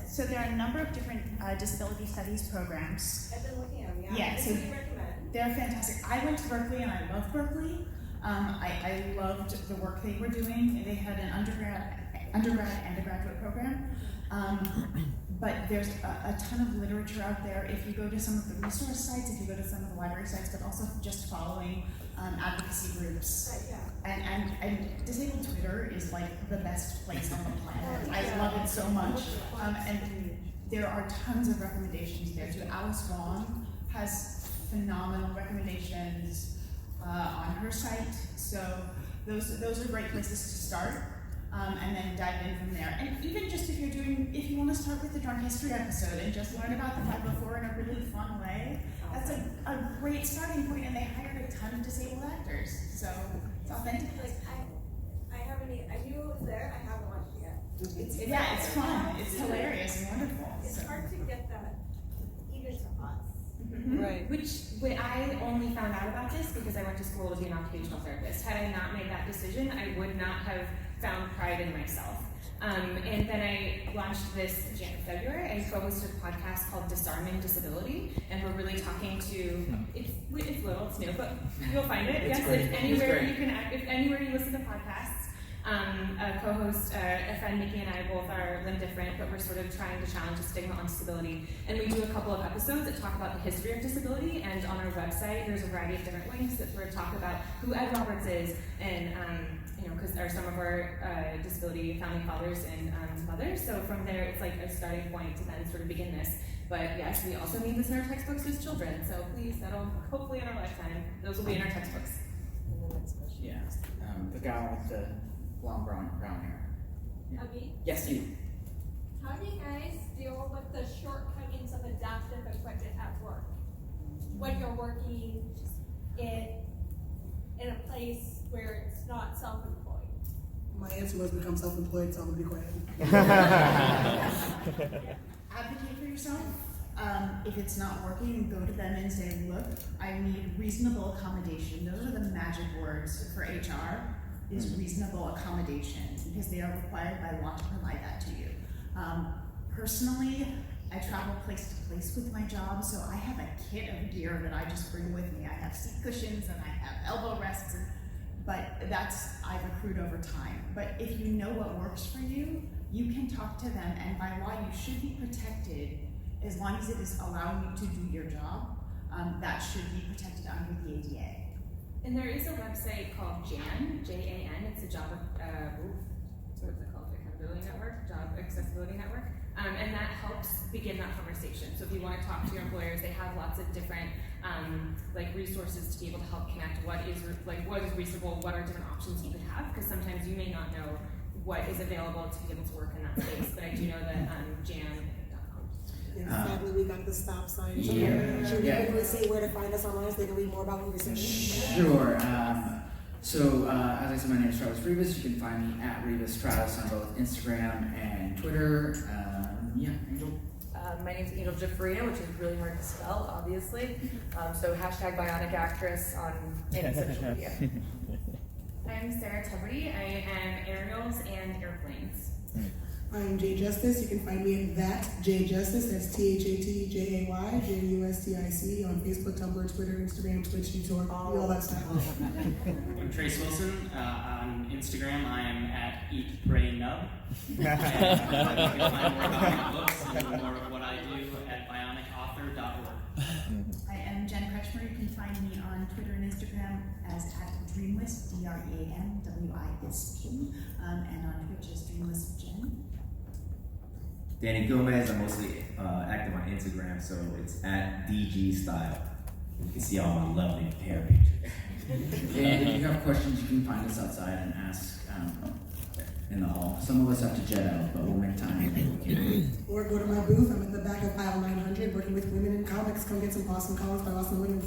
F: So there are a number of different disability studies programs.
J: I've been looking at them, yeah.
F: Yeah,
J: What
F: so
J: do you recommend?
F: they're fantastic. I went to Berkeley and I love Berkeley. I loved the work they were doing. They had an undergrad and a graduate program. But there's a ton of literature out there. If you go to some of the resource sites, if you go to some of the library sites, but also just following advocacy groups.
J: Right, yeah.
F: And disabled Twitter is like the best place on the planet. I love it so much. And there are tons of recommendations there too. Alice Wong has phenomenal recommendations on her site. So those are great places to start. And then dive in from there. And even just if you want to start with the drunk history episode and just learn about the 504 in a really fun way, that's a great starting point. And they hired a ton of disabled actors, so it's authentic.
J: Like, I knew it was there, I haven't watched it yet.
F: It's fun. It's hilarious and wonderful.
J: It's hard to get that even to us.
B: Right.
C: Which I only found out about this because I went to school to be an occupational therapist. Had I not made that decision, I would not have found pride in myself. And then I launched this in February. I co-hosted a podcast called Disarming Disability, and we're really talking to, it's little, it's new, but you'll find it.
A: It's
C: yes,
A: great.
C: if anywhere you listen to podcasts. A co-host, a friend Nikki and I both are limb different, but we're sort of trying to challenge the stigma on disability. And we do a couple of episodes that talk about the history of disability, and on our website there's a variety of different links that sort of talk about who Ed Roberts is, and because are some of our disability founding fathers and mothers. So from there, it's like a starting point to then sort of begin this. But yes, we also need this in our textbooks as children. So please, that'll hopefully in our lifetime, those will be in our textbooks.
A: Yeah. The guy with the long brown hair. Yeah.
J: Okay.
A: Yes, you.
J: How do you guys deal with the shortcomings of adaptive equipment at work? When you're working in a place where it's not self-employed?
D: My answer was become self-employed, so I'm gonna be quiet.
F: Advocate for yourself. If it's not working, go to them and say, look, I need reasonable accommodation. Those are the magic words for HR, is reasonable accommodation, because they are required by law to provide that to you. Personally, I travel place to place with my job, so I have a kit of gear that I just bring with me. I have seat cushions and I have elbow rests, but I've accrued over time. But if you know what works for you, you can talk to them, and by law you should be protected as long as it is allowing you to do your job, that should be protected under the ADA.
C: And there is a website called JAN, J-A-N, it's a job, what's it called, accountability network, job accessibility network, and that helps begin that conversation. So if you want to talk to your employers, they have lots of different resources to be able to help connect what is reasonable, what are different options you could have, because sometimes you may not know what is available to be able to work in that space, but I do know that JAN.com.
D: And sadly, we got the stop sign.
A: Yeah.
D: Should we
A: Yeah.
D: quickly say where to find us online so they can read more about what we're saying?
A: Sure. So, as I said, my name is Travis Rivas. You can find me at Rivas Travis on both Instagram and Twitter. Angel.
B: My name's Angel Giuffria, which is really hard to spell, obviously. So hashtag bionic actress on any social media.
C: I'm Sarah Tuberty. I am aerials and airplanes.
D: I'm Jay Justice. You can find me at that Jay Justice. That's ThatJay JUSTIC on Facebook, Tumblr, Twitter, Instagram, Twitch, YouTube, all that stuff.
E: I'm Trace Wilson. On Instagram, I am at Eat Pray Nub. And you can find more about my books and more of what I do at bionicauthor.org.
F: I am Jen Kretchmer. You can find me on Twitter and Instagram as @Dreamwisp, DREAMWISP, and on Twitch as DreamWispJen.
G: Danny Gomez, I'm mostly active on Instagram, so it's at DG Style. You can see all my lovely hair pictures.
A: And if you have questions, you can find us outside and ask in the hall. Some of us have to jet out, but we'll make time if we can.
D: Or go to my booth. I'm in the back of aisle 900 working with women in comics. Come get some awesome comics by awesome women.